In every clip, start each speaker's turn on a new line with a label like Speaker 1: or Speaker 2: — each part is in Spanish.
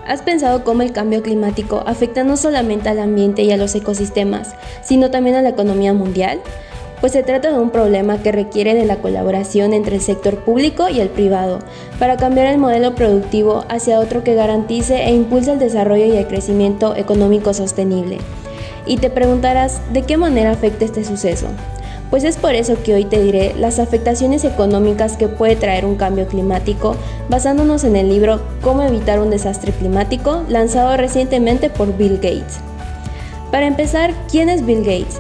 Speaker 1: ¿Has pensado cómo el cambio climático afecta no solamente al ambiente y a los ecosistemas, sino también a la economía mundial? Pues se trata de un problema que requiere de la colaboración entre el sector público y el privado para cambiar el modelo productivo hacia otro que garantice e impulse el desarrollo y el crecimiento económico sostenible. Y te preguntarás, ¿de qué manera afecta este suceso? Pues es por eso que hoy te diré las afectaciones económicas que puede traer un cambio climático, basándonos en el libro Cómo evitar un desastre climático, lanzado recientemente por Bill Gates. Para empezar, ¿quién es Bill Gates?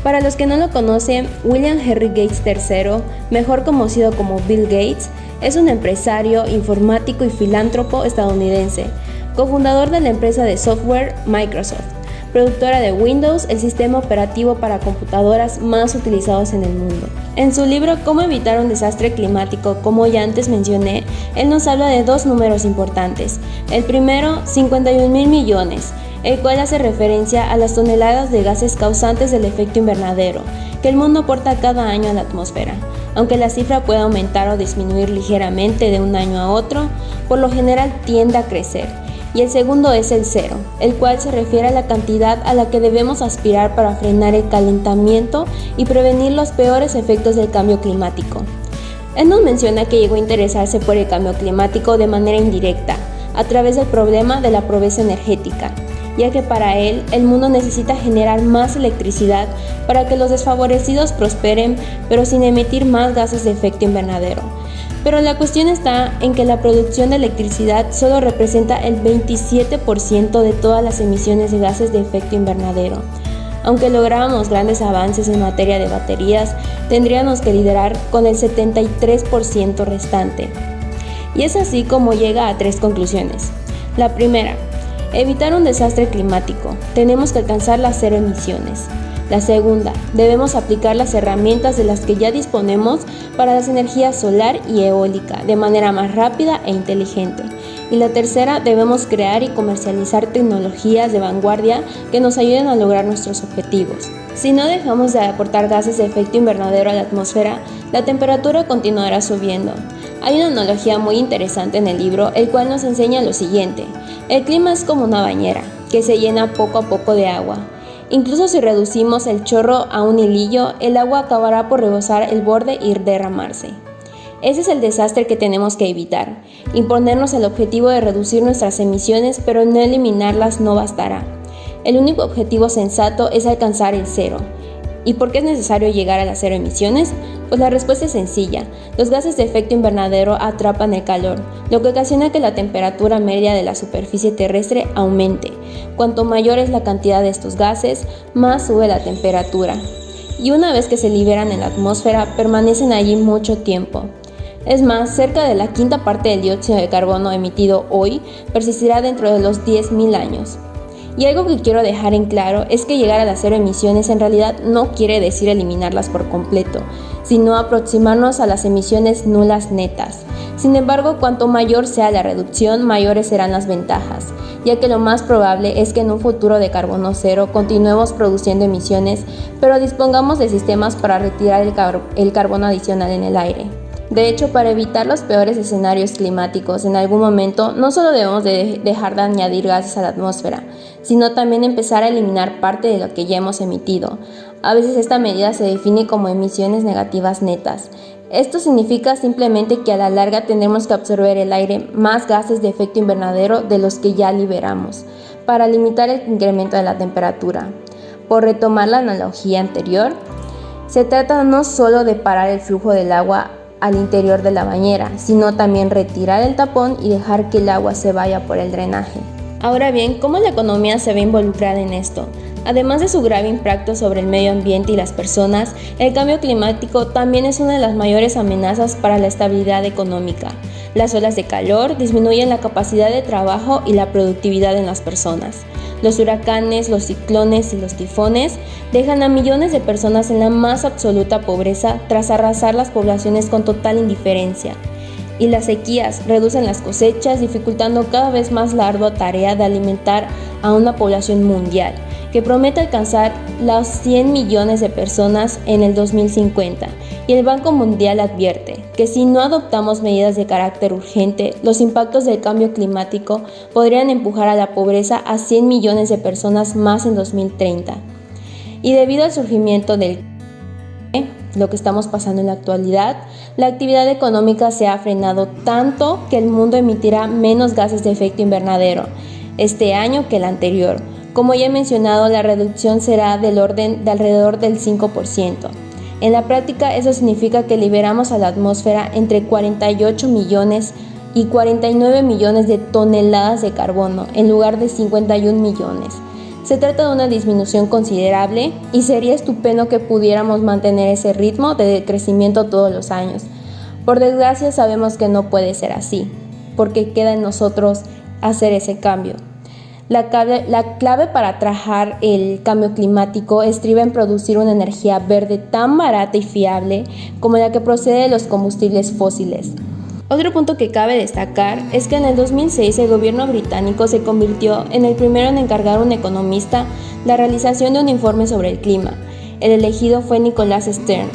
Speaker 1: Para los que no lo conocen, William Henry Gates III, mejor conocido como Bill Gates, es un empresario, informático y filántropo estadounidense, cofundador de la empresa de software Microsoft, productora de Windows, el sistema operativo para computadoras más utilizados en el mundo. En su libro Cómo evitar un desastre climático, como ya antes mencioné, él nos habla de dos números importantes. El primero, 51.000 millones, el cual hace referencia a las toneladas de gases causantes del efecto invernadero que el mundo aporta cada año a la atmósfera. Aunque la cifra pueda aumentar o disminuir ligeramente de un año a otro, por lo general tiende a crecer. Y el segundo es el cero, el cual se refiere a la cantidad a la que debemos aspirar para frenar el calentamiento y prevenir los peores efectos del cambio climático. Él nos menciona que llegó a interesarse por el cambio climático de manera indirecta, a través del problema de la pobreza energética, ya que para él el mundo necesita generar más electricidad para que los desfavorecidos prosperen, pero sin emitir más gases de efecto invernadero. Pero la cuestión está en que la producción de electricidad solo representa el 27% de todas las emisiones de gases de efecto invernadero. Aunque lográramos grandes avances en materia de baterías, tendríamos que liderar con el 73% restante. Y es así como llega a tres conclusiones. La primera, evitar un desastre climático. Tenemos que alcanzar las cero emisiones. La segunda, debemos aplicar las herramientas de las que ya disponemos para las energías solar y eólica de manera más rápida e inteligente. Y la tercera, debemos crear y comercializar tecnologías de vanguardia que nos ayuden a lograr nuestros objetivos. Si no dejamos de aportar gases de efecto invernadero a la atmósfera, la temperatura continuará subiendo. Hay una analogía muy interesante en el libro, el cual nos enseña lo siguiente. El clima es como una bañera, que se llena poco a poco de agua. Incluso si reducimos el chorro a un hilillo, el agua acabará por rebosar el borde y derramarse. Ese es el desastre que tenemos que evitar. Imponernos el objetivo de reducir nuestras emisiones, pero no eliminarlas no bastará. El único objetivo sensato es alcanzar el cero. ¿Y por qué es necesario llegar a las cero emisiones? Pues la respuesta es sencilla. Los gases de efecto invernadero atrapan el calor, lo que ocasiona que la temperatura media de la superficie terrestre aumente. Cuanto mayor es la cantidad de estos gases, más sube la temperatura. Y una vez que se liberan en la atmósfera, permanecen allí mucho tiempo. Es más, cerca de la quinta parte del dióxido de carbono emitido hoy persistirá dentro de los 10.000 años. Y algo que quiero dejar en claro es que llegar a las cero emisiones en realidad no quiere decir eliminarlas por completo, sino aproximarnos a las emisiones nulas netas. Sin embargo, cuanto mayor sea la reducción, mayores serán las ventajas, ya que lo más probable es que en un futuro de carbono cero continuemos produciendo emisiones, pero dispongamos de sistemas para retirar el carbono adicional en el aire. De hecho, para evitar los peores escenarios climáticos en algún momento, no solo debemos dejar de añadir gases a la atmósfera, sino también empezar a eliminar parte de lo que ya hemos emitido. A veces esta medida se define como emisiones negativas netas. Esto significa simplemente que a la larga tendremos que absorber el aire más gases de efecto invernadero de los que ya liberamos, para limitar el incremento de la temperatura. Por retomar la analogía anterior, se trata no solo de parar el flujo del agua al interior de la bañera, sino también retirar el tapón y dejar que el agua se vaya por el drenaje. Ahora bien, ¿cómo la economía se ve involucrada en esto? Además de su grave impacto sobre el medio ambiente y las personas, el cambio climático también es una de las mayores amenazas para la estabilidad económica. Las olas de calor disminuyen la capacidad de trabajo y la productividad en las personas. Los huracanes, los ciclones y los tifones dejan a millones de personas en la más absoluta pobreza tras arrasar las poblaciones con total indiferencia. Y las sequías reducen las cosechas, dificultando cada vez más la ardua tarea de alimentar a una población mundial, que promete alcanzar los 100 millones de personas en el 2050, y el Banco Mundial advierte que si no adoptamos medidas de carácter urgente, los impactos del cambio climático podrían empujar a la pobreza a 100 millones de personas más en 2030. Y debido al surgimiento del lo que estamos pasando en la actualidad, la actividad económica se ha frenado tanto que el mundo emitirá menos gases de efecto invernadero este año que el anterior. Como ya he mencionado, la reducción será del orden de alrededor del 5%. En la práctica, eso significa que liberamos a la atmósfera entre 48 millones y 49 millones de toneladas de carbono, en lugar de 51 millones. Se trata de una disminución considerable y sería estupendo que pudiéramos mantener ese ritmo de crecimiento todos los años. Por desgracia, sabemos que no puede ser así, porque queda en nosotros hacer ese cambio. La clave para atajar el cambio climático estriba en producir una energía verde tan barata y fiable como la que procede de los combustibles fósiles. Otro punto que cabe destacar es que en el 2006 el gobierno británico se convirtió en el primero en encargar a un economista la realización de un informe sobre el clima. El elegido fue Nicholas Stern,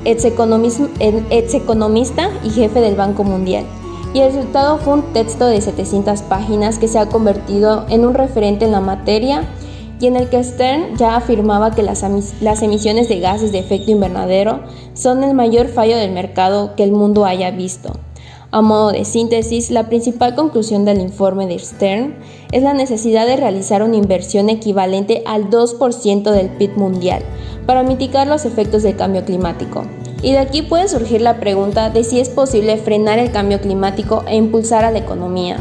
Speaker 1: ex-economista y jefe del Banco Mundial. Y el resultado fue un texto de 700 páginas que se ha convertido en un referente en la materia y en el que Stern ya afirmaba que las emisiones de gases de efecto invernadero son el mayor fallo del mercado que el mundo haya visto. A modo de síntesis, la principal conclusión del informe de Stern es la necesidad de realizar una inversión equivalente al 2% del PIB mundial para mitigar los efectos del cambio climático. Y de aquí puede surgir la pregunta de si es posible frenar el cambio climático e impulsar a la economía.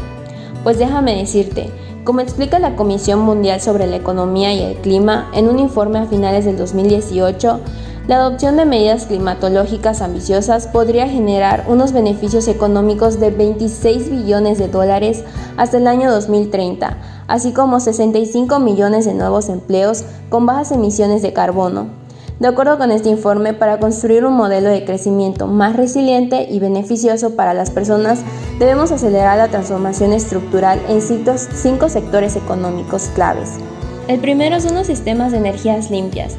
Speaker 1: Pues déjame decirte, como explica la Comisión Mundial sobre la Economía y el Clima en un informe a finales del 2018, la adopción de medidas climatológicas ambiciosas podría generar unos beneficios económicos de 26 billones de dólares hasta el año 2030, así como 65 millones de nuevos empleos con bajas emisiones de carbono. De acuerdo con este informe, para construir un modelo de crecimiento más resiliente y beneficioso para las personas, debemos acelerar la transformación estructural en 5 sectores económicos claves. El primero son los sistemas de energías limpias.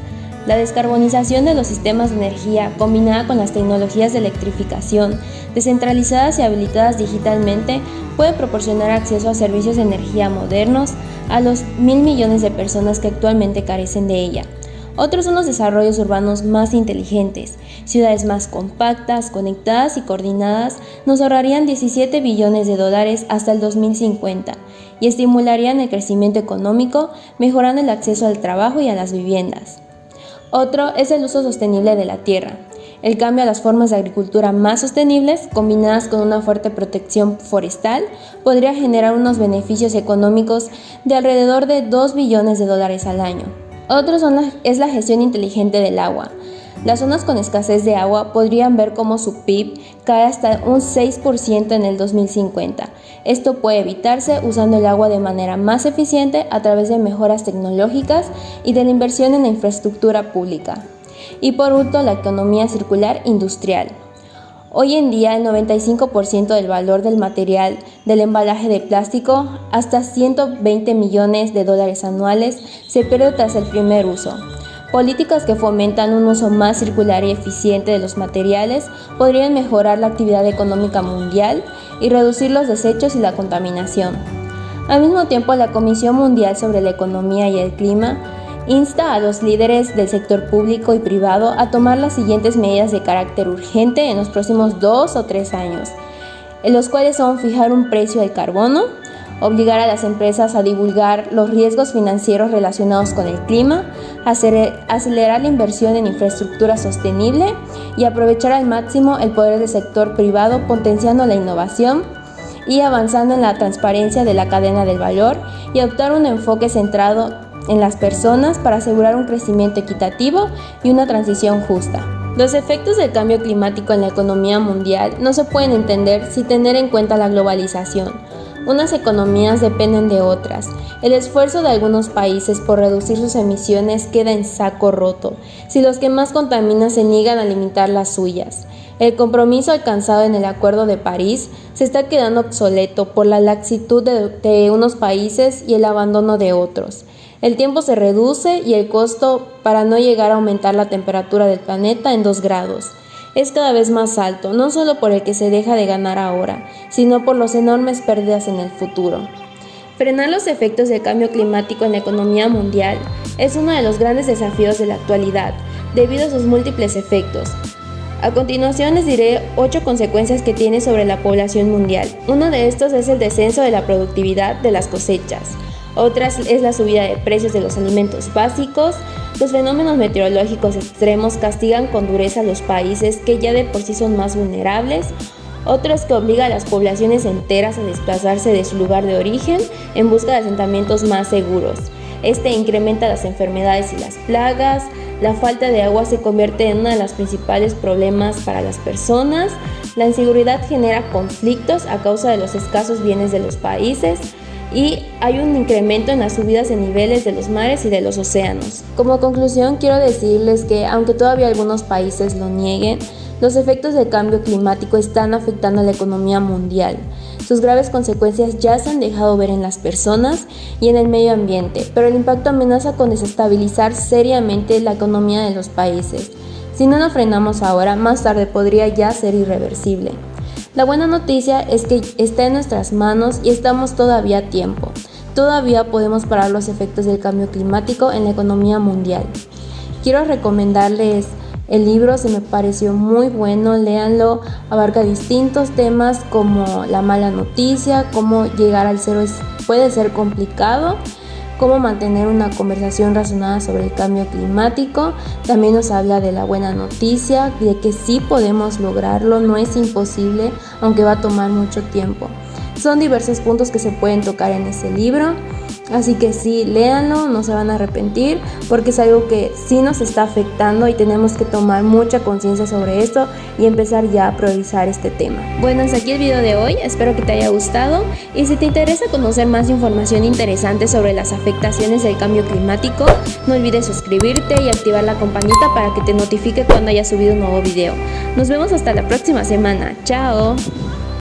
Speaker 1: La descarbonización de los sistemas de energía, combinada con las tecnologías de electrificación, descentralizadas y habilitadas digitalmente, puede proporcionar acceso a servicios de energía modernos a los 1.000 millones de personas que actualmente carecen de ella. Otros son los desarrollos urbanos más inteligentes. Ciudades más compactas, conectadas y coordinadas nos ahorrarían 17 billones de dólares hasta el 2050 y estimularían el crecimiento económico, mejorando el acceso al trabajo y a las viviendas. Otro es el uso sostenible de la tierra. El cambio a las formas de agricultura más sostenibles, combinadas con una fuerte protección forestal, podría generar unos beneficios económicos de alrededor de 2 billones de dólares al año. Otro es la gestión inteligente del agua. Las zonas con escasez de agua podrían ver cómo su PIB cae hasta un 6% en el 2050. Esto puede evitarse usando el agua de manera más eficiente a través de mejoras tecnológicas y de la inversión en la infraestructura pública. Y por último, la economía circular industrial. Hoy en día, el 95% del valor del material del embalaje de plástico, hasta 120 millones de dólares anuales, se pierde tras el primer uso. Políticas que fomentan un uso más circular y eficiente de los materiales podrían mejorar la actividad económica mundial y reducir los desechos y la contaminación. Al mismo tiempo, la Comisión Mundial sobre la Economía y el Clima insta a los líderes del sector público y privado a tomar las siguientes medidas de carácter urgente en los próximos 2 o 3 años, en los cuales son fijar un precio del carbono, obligar a las empresas a divulgar los riesgos financieros relacionados con el clima, acelerar la inversión en infraestructura sostenible y aprovechar al máximo el poder del sector privado potenciando la innovación y avanzando en la transparencia de la cadena del valor y adoptar un enfoque centrado en las personas para asegurar un crecimiento equitativo y una transición justa. Los efectos del cambio climático en la economía mundial no se pueden entender sin tener en cuenta la globalización. Unas economías dependen de otras. El esfuerzo de algunos países por reducir sus emisiones queda en saco roto, si los que más contaminan se niegan a limitar las suyas. El compromiso alcanzado en el Acuerdo de París se está quedando obsoleto por la laxitud de unos países y el abandono de otros. El tiempo se reduce y el costo para no llegar a aumentar la temperatura del planeta en 2 grados es cada vez más alto, no solo por el que se deja de ganar ahora, sino por las enormes pérdidas en el futuro. Frenar los efectos del cambio climático en la economía mundial es uno de los grandes desafíos de la actualidad, debido a sus múltiples efectos. A continuación les diré 8 consecuencias que tiene sobre la población mundial. Uno de estos es el descenso de la productividad de las cosechas. Otra es la subida de precios de los alimentos básicos. Los fenómenos meteorológicos extremos castigan con dureza a los países que ya de por sí son más vulnerables. Otro es que obliga a las poblaciones enteras a desplazarse de su lugar de origen en busca de asentamientos más seguros. Este incrementa las enfermedades y las plagas. La falta de agua se convierte en uno de los principales problemas para las personas. La inseguridad genera conflictos a causa de los escasos bienes de los países. Y hay un incremento en las subidas de niveles de los mares y de los océanos. Como conclusión, quiero decirles que, aunque todavía algunos países lo nieguen, los efectos del cambio climático están afectando a la economía mundial. Sus graves consecuencias ya se han dejado ver en las personas y en el medio ambiente, pero el impacto amenaza con desestabilizar seriamente la economía de los países. Si no lo frenamos ahora, más tarde podría ya ser irreversible. La buena noticia es que está en nuestras manos y estamos todavía a tiempo. Todavía podemos parar los efectos del cambio climático en la economía mundial. Quiero recomendarles el libro, se me pareció muy bueno, léanlo, abarca distintos temas como la mala noticia, cómo llegar al cero puede ser complicado, cómo mantener una conversación razonada sobre el cambio climático. También nos habla de la buena noticia, de que sí podemos lograrlo, no es imposible, aunque va a tomar mucho tiempo. Son diversos puntos que se pueden tocar en ese libro, así que sí, léanlo, no se van a arrepentir, porque es algo que sí nos está afectando y tenemos que tomar mucha conciencia sobre esto y empezar ya a priorizar este tema. Bueno, hasta aquí el video de hoy, espero que te haya gustado y si te interesa conocer más información interesante sobre las afectaciones del cambio climático, no olvides suscribirte y activar la campanita para que te notifique cuando haya subido un nuevo video. Nos vemos hasta la próxima semana, ¡chao!